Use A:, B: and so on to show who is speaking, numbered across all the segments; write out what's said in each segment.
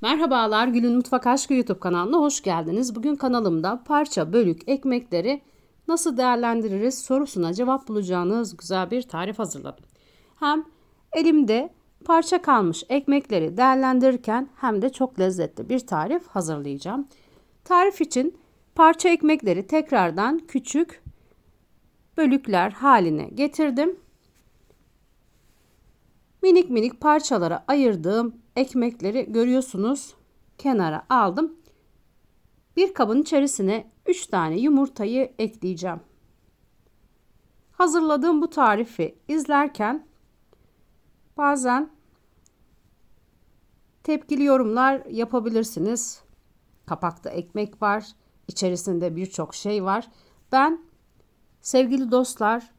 A: Merhabalar, Gül'ün Mutfak Aşkı YouTube kanalına hoş geldiniz. Bugün kanalımda parça bölük ekmekleri nasıl değerlendiririz sorusuna cevap bulacağınız güzel bir tarif hazırladım. Hem elimde parça kalmış ekmekleri değerlendirirken hem de çok lezzetli bir tarif hazırlayacağım. Tarif için parça ekmekleri tekrardan küçük bölükler haline getirdim. Minik minik parçalara ayırdığım ekmekleri görüyorsunuz. Kenara aldım. Bir kabın içerisine 3 tane yumurtayı ekleyeceğim. Hazırladığım bu tarifi izlerken bazen tepkili yorumlar yapabilirsiniz. Kapakta ekmek var, içerisinde birçok şey var. Ben sevgili dostlar,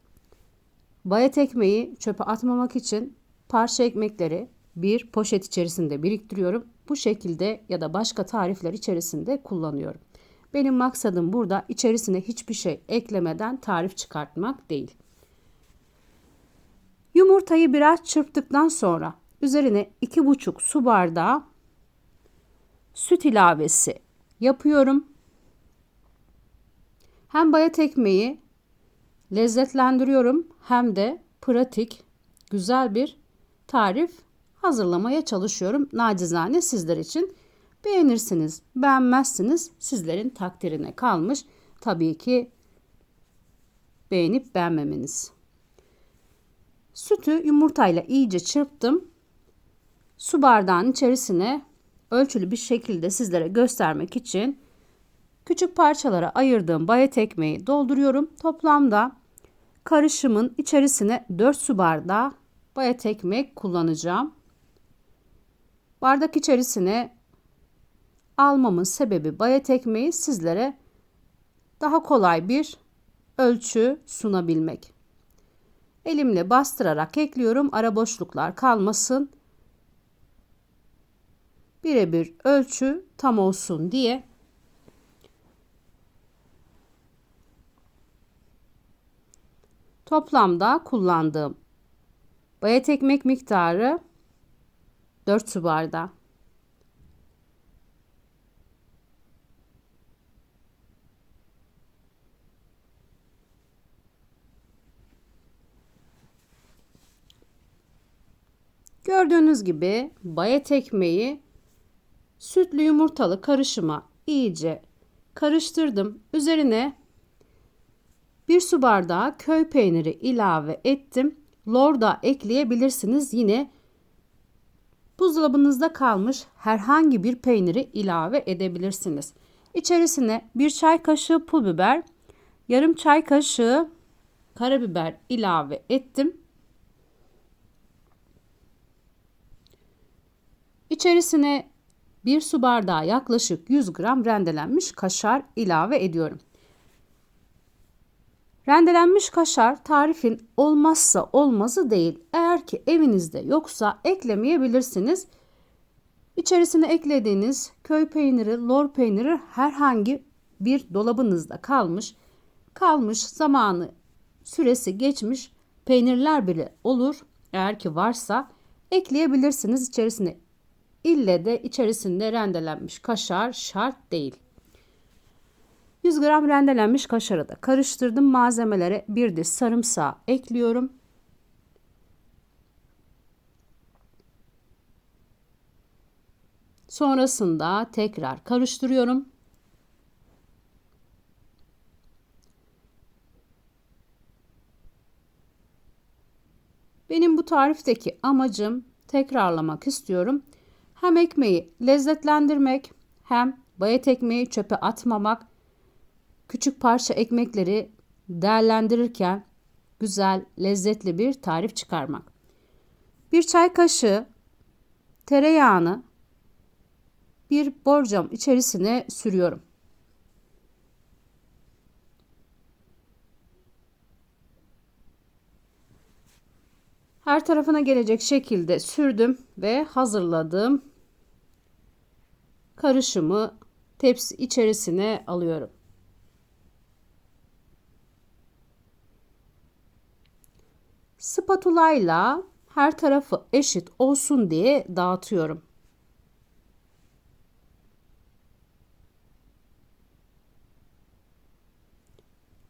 A: bayat ekmeği çöpe atmamak için parça ekmekleri bir poşet içerisinde biriktiriyorum. Bu şekilde ya da başka tarifler içerisinde kullanıyorum. Benim maksadım burada içerisine hiçbir şey eklemeden tarif çıkartmak değil. Yumurtayı biraz çırptıktan sonra üzerine 2,5 su bardağı süt ilavesi yapıyorum. Hem bayat ekmeği lezzetlendiriyorum hem de pratik, güzel bir tarif hazırlamaya çalışıyorum. Nacizane sizler için. Beğenirsiniz, beğenmezsiniz. Sizlerin takdirine kalmış. Tabii ki beğenip beğenmemeniz. Sütü yumurtayla iyice çırptım. Su bardağının içerisine ölçülü bir şekilde sizlere göstermek için küçük parçalara ayırdığım bayat ekmeği dolduruyorum. Toplamda karışımın içerisine 4 su bardağı bayat ekmek kullanacağım. Bardak içerisine almamın sebebi bayat ekmeği sizlere daha kolay bir ölçü sunabilmek. Elimle bastırarak ekliyorum. Ara boşluklar kalmasın. Birebir ölçü tam olsun diye. Toplamda kullandığım bayat ekmek miktarı 4 su bardağı. Gördüğünüz gibi bayat ekmeği sütlü yumurtalı karışıma iyice karıştırdım. Üzerine 1 su bardağı köy peyniri ilave ettim. Lor da ekleyebilirsiniz. Yine buzdolabınızda kalmış herhangi bir peyniri ilave edebilirsiniz. İçerisine 1 çay kaşığı pul biber, yarım çay kaşığı karabiber ilave ettim. İçerisine 1 su bardağı yaklaşık 100 gram rendelenmiş kaşar ilave ediyorum. Rendelenmiş kaşar tarifin olmazsa olmazı değil. Eğer ki evinizde yoksa eklemeyebilirsiniz. İçerisine eklediğiniz köy peyniri, lor peyniri herhangi bir dolabınızda kalmış zamanı süresi geçmiş peynirler bile olur. Eğer ki varsa ekleyebilirsiniz içerisine. İlle de içerisinde rendelenmiş kaşar şart değil. 100 gram rendelenmiş kaşarı da karıştırdım. Malzemelere bir diş sarımsağı ekliyorum. Sonrasında tekrar karıştırıyorum. Benim bu tarifteki amacım tekrarlamak istiyorum. Hem ekmeği lezzetlendirmek hem bayat ekmeği çöpe atmamak, küçük parça ekmekleri değerlendirirken güzel, lezzetli bir tarif çıkarmak. 1 çay kaşığı tereyağını bir borcam içerisine sürüyorum. Her tarafına gelecek şekilde sürdüm ve hazırladığım karışımı tepsi içerisine alıyorum. Spatulayla her tarafı eşit olsun diye dağıtıyorum.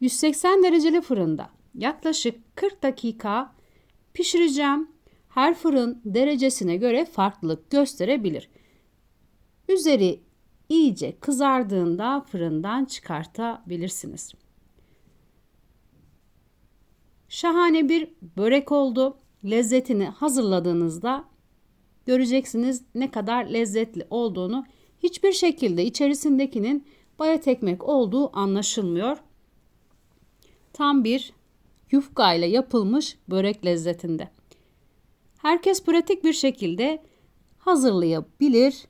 A: 180 dereceli fırında yaklaşık 40 dakika pişireceğim. Her fırın derecesine göre farklılık gösterebilir. Üzeri iyice kızardığında fırından çıkartabilirsiniz. Şahane bir börek oldu. Lezzetini hazırladığınızda göreceksiniz ne kadar lezzetli olduğunu. Hiçbir şekilde içerisindekinin bayat ekmek olduğu anlaşılmıyor. Tam bir yufka ile yapılmış börek lezzetinde. Herkes pratik bir şekilde hazırlayabilir.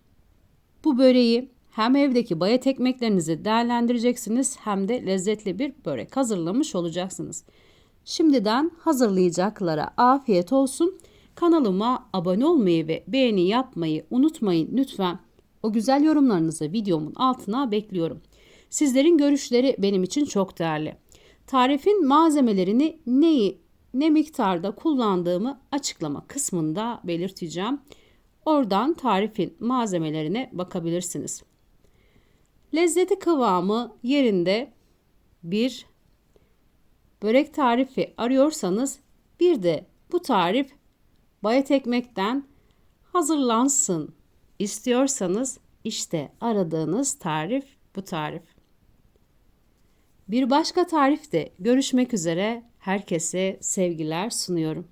A: Bu böreği hem evdeki bayat ekmeklerinizi değerlendireceksiniz hem de lezzetli bir börek hazırlamış olacaksınız. Şimdiden hazırlayacaklara afiyet olsun. Kanalıma abone olmayı ve beğeni yapmayı unutmayın lütfen. O güzel yorumlarınızı videomun altına bekliyorum. Sizlerin görüşleri benim için çok değerli. Tarifin malzemelerini ne miktarda kullandığımı açıklama kısmında belirteceğim. Oradan tarifin malzemelerine bakabilirsiniz. Lezzeti kıvamı yerinde bir börek tarifi arıyorsanız bir de bu tarif bayat ekmekten hazırlansın istiyorsanız işte aradığınız tarif bu tarif. Bir başka tarifte görüşmek üzere. Herkese sevgiler sunuyorum.